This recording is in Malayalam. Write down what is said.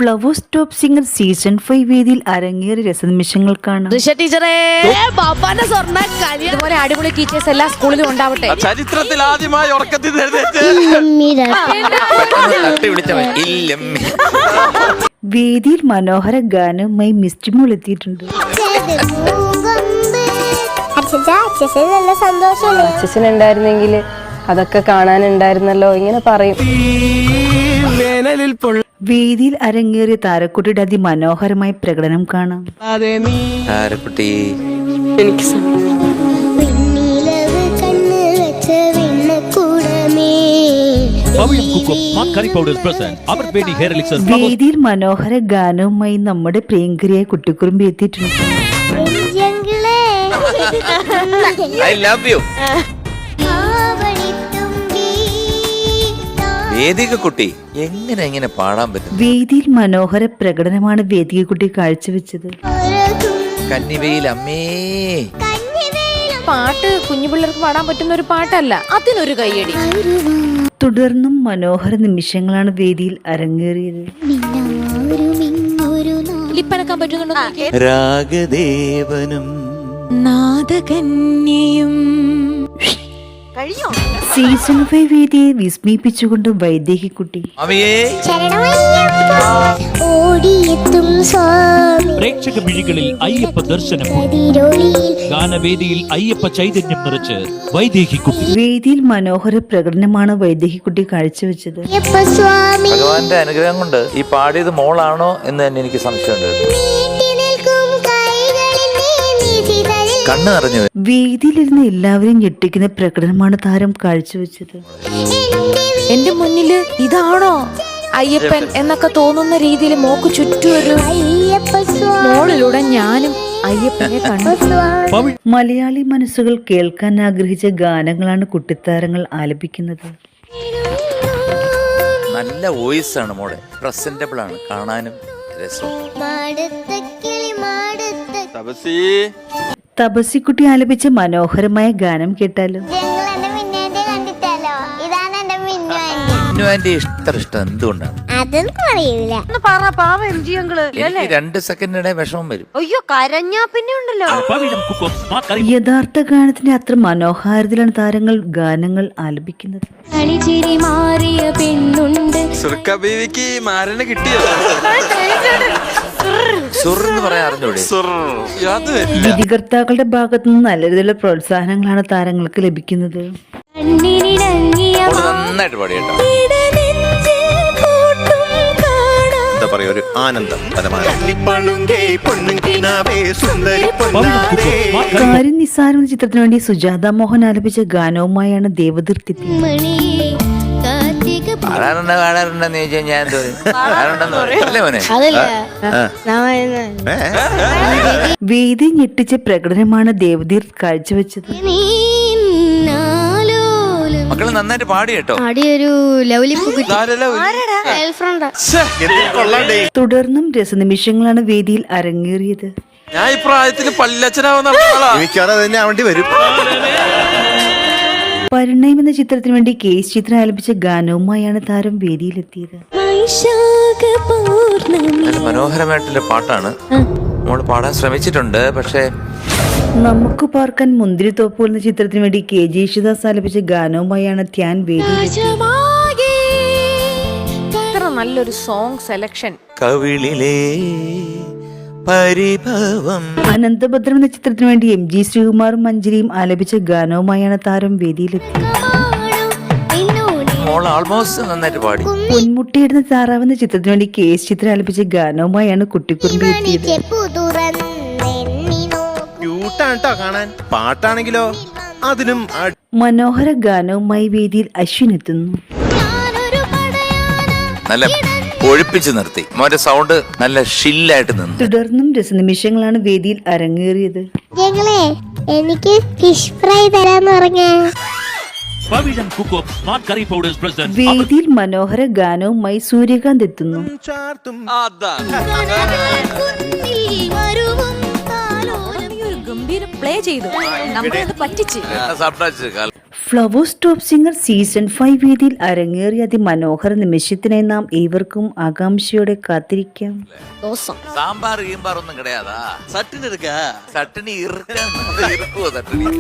ഫ്ലവേഴ്സ് ടോപ്പ് സിംഗർ സീസൺ 5 വേദിയിൽ അരങ്ങേറിയ രസനിമിഷങ്ങൾ കാണാം. ടീച്ചറേ ഇതുപോലെ അടിപൊളി ടീച്ചേഴ്സ് എല്ലാ സ്കൂളിലും ഉണ്ടാവട്ടെ. ചരിത്രത്തിൽ ആദ്യമായി ഉറക്കത്തിൽ വേദിയിൽ മനോഹര ഗാനവുമായി മിസ്റ്റിമോൾ എത്തിയിട്ടുണ്ട്. അച്ഛനുണ്ടായിരുന്നെങ്കിൽ അതൊക്കെ കാണാനുണ്ടായിരുന്നല്ലോ ഇങ്ങനെ പറയും. വേദിയിൽ അരങ്ങേറിയ താരക്കുട്ടിയുടെ അതിമനോഹരമായ പ്രകടനം കാണാം. താരക്കുട്ടി എനിക്ക് വേദിയിൽ മനോഹര ഗാനവുമായി നമ്മുടെ പ്രിയങ്കരിയായ കുട്ടിക്കുറുമ്പി എത്തിയിട്ടുണ്ട്. ഐ ലവ് യു വേദിക കുട്ടി. എങ്ങനെ പാടാൻ പറ്റും? വേദിയിൽ മനോഹര പ്രകടനമാണ് വേദിക കുട്ടി കാഴ്ചവെച്ചത്. കന്നിവയിൽ അമ്മേ. പാട്ട് കുഞ്ഞു പിള്ളേർക്ക് പാടാൻ പറ്റുന്ന ഒരു പാട്ടല്ല, അതിനൊരു കയ്യടി. തുടർന്നും മനോഹര നിമിഷങ്ങളാണ് വേദിയിൽ അരങ്ങേറിയത്. ലിപ്പനക്കാൻ പറ്റുന്നുണ്ടോ? രാഗദേവനും നാദകന്യയും സീസൺ 5 വേദിയെ വിസ്മയിപ്പിച്ചുകൊണ്ട് വൈദേഹിക്കുട്ടി. പ്രേക്ഷക മിഴികളിൽ അയ്യപ്പ ദർശനം, ഗാനവേദിയിൽ അയ്യപ്പ ചൈതന്യം നിറച്ച് വൈദേഹിക്കുട്ടി. വേദിയിൽ മനോഹര പ്രകടനമാണ് വൈദേഹിക്കുട്ടി കാഴ്ചവെച്ചത്. ഭഗവാന്റെ അനുഗ്രഹം കൊണ്ട് ഈ പാടിയത് മോളാണോ എന്ന് തന്നെ എനിക്ക് സംശയമുണ്ട്. കണ്ണ് നിറഞ്ഞു. വേദിയിലിരുന്ന് എല്ലാവരെയും ഞെട്ടിക്കുന്ന പ്രകടനമാണ് താരം കാഴ്ചവെച്ചത്. എന്റെ മുന്നില് ഇതാണോ അയ്യപ്പൻ എന്നൊക്കെ തോന്നുന്ന രീതിയിൽ മോക്ക് ചുറ്റും ഒരു മോളിലൂടെ ഞാനും അയ്യപ്പനെ കണ്ടു. മലയാളി മനസ്സുകൾ കേൾക്കാൻ ആഗ്രഹിച്ച ഗാനങ്ങളാണ് കുട്ടിത്താരങ്ങൾ ആലപിക്കുന്നത്. നല്ല വോയിസ് ആണ് മോളെ, പ്രസന്റബിൾ ആണ്, കാണാനും രസം. തപസിക്കുട്ടി ആലപിച്ച മനോഹരമായ ഗാനം കേട്ടാലോ? ഇഷ്ടം എന്തുകൊണ്ടാണ്? എനിക്ക് 2 സെക്കൻഡിടെ വിഷമം വരും. അയ്യോ കരഞ്ഞാ പിന്നെ ഉണ്ടല്ലോ. യഥാർത്ഥ ഗാനത്തിന്റെ അത്ര മനോഹാരത്തിലാണ് താരങ്ങൾ ഗാനങ്ങൾ ആലപിക്കുന്നത്. വിധികർത്താക്കളുടെ ഭാഗത്തു നിന്ന് നല്ല രീതിയിലുള്ള പ്രോത്സാഹനങ്ങളാണ് താരങ്ങൾക്ക് ലഭിക്കുന്നത്. നന്നായിട്ട് പാടിയേട്ടോ. ഒരു ആനന്ദം. കാര്യം നിസ്സാരം എന്ന ചിത്രത്തിനു വേണ്ടി സുജാത മോഹൻ ആലപിച്ച ഗാനവുമായാണ് ദേവതീർത്തി. കാണാറുണ്ടെന്ന് ചോദിച്ചാൽ ഞാൻ വേദി ഞെട്ടിച്ച പ്രകടനമാണ് ദേവതീർത്ത് കാഴ്ചവെച്ചത്. മക്കള് നന്നായിട്ട് പാടി കേട്ടോ. തുടർന്നും രസനിമിഷങ്ങളാണ് വേദിയിൽ അരങ്ങേറിയത്. ഞാൻ ഈ പ്രായത്തില് പല്ലച്ചനാവുന്ന വരും. പരിണയം എന്ന ചിത്രത്തിന് വേണ്ടി കേസ് ചിത്രം ആലപിച്ച ഗാനവുമായാണ് താരം വേദിയിലെത്തിയത്. നല്ല മനോഹരമായിട്ടുള്ള പാട്ടാണ്. മോള് പാടാൻ ശ്രമിച്ചിട്ടുണ്ട്. പക്ഷേ നമുക്ക് പാർക്കാൻ മുന്തിരിത്തോപ്പ് എന്ന ചിത്രത്തിന് വേണ്ടി KG യേശുദാസ് ആലപിച്ച ഗാനവുമായാണ് ധ്യാൻ വേദിയിലെത്തിയത്. നല്ലൊരു സോങ് സെലക്ഷൻ. കവിളിലെ പരിഭവം. അനന്തഭദ്രം എന്ന ചിത്രത്തിന് വേണ്ടി MG ശ്രീകുമാറും മഞ്ജരിയും ആലപിച്ച ഗാനവുമായാണ് താരം വേദിയിലെത്തിയത്. പൊന്മുട്ടിയിടുന്ന താറാവ് എന്ന ചിത്രത്തിന് വേണ്ടി KS ചിത്ര ആലപിച്ച ഗാനവുമായാണ് കുട്ടിക്കുറുമ്പി എത്തിയത്. കാണാൻ പാട്ടാണെങ്കിലോ അതിനും മനോഹര ഗാനവുമായി വേദിയിൽ അശ്വിൻ എത്തുന്നു. നല്ല ഒഴിപ്പിച്ചു നിർത്തി. മോന്റെ സൗണ്ട് നല്ല ഷില്ലായിട്ട് നിന്നു. തുടർന്നും രസനിമിഷങ്ങളാണ് വേദിയിൽ അരങ്ങേറിയത്. എനിക്ക് ഫിഷ് ഫ്രൈ തരാന്ന് പറഞ്ഞ വേദിയിൽ മനോഹര ഗാനവുമായി സൂര്യകാന്ത് എത്തുന്നു. ഗംഭീര പ്ലേ ചെയ്തു, നമ്മളത് പറ്റിച്ച്. ഫ്ലവേഴ്സ് ടോപ്പ് സിംഗർ സീസൺ 5 വേദിയിൽ അരങ്ങേറിയ അതിമനോഹര നിമിഷത്തിനായി നാം ഏവർക്കും ആകാംക്ഷയോടെ കാത്തിരിക്കാം. സാമ്പാർ ഈമ്പാർ ഒന്നും കിടയാതാ സട്ടിന് ഇറുക്കുവോ തട്ടിന്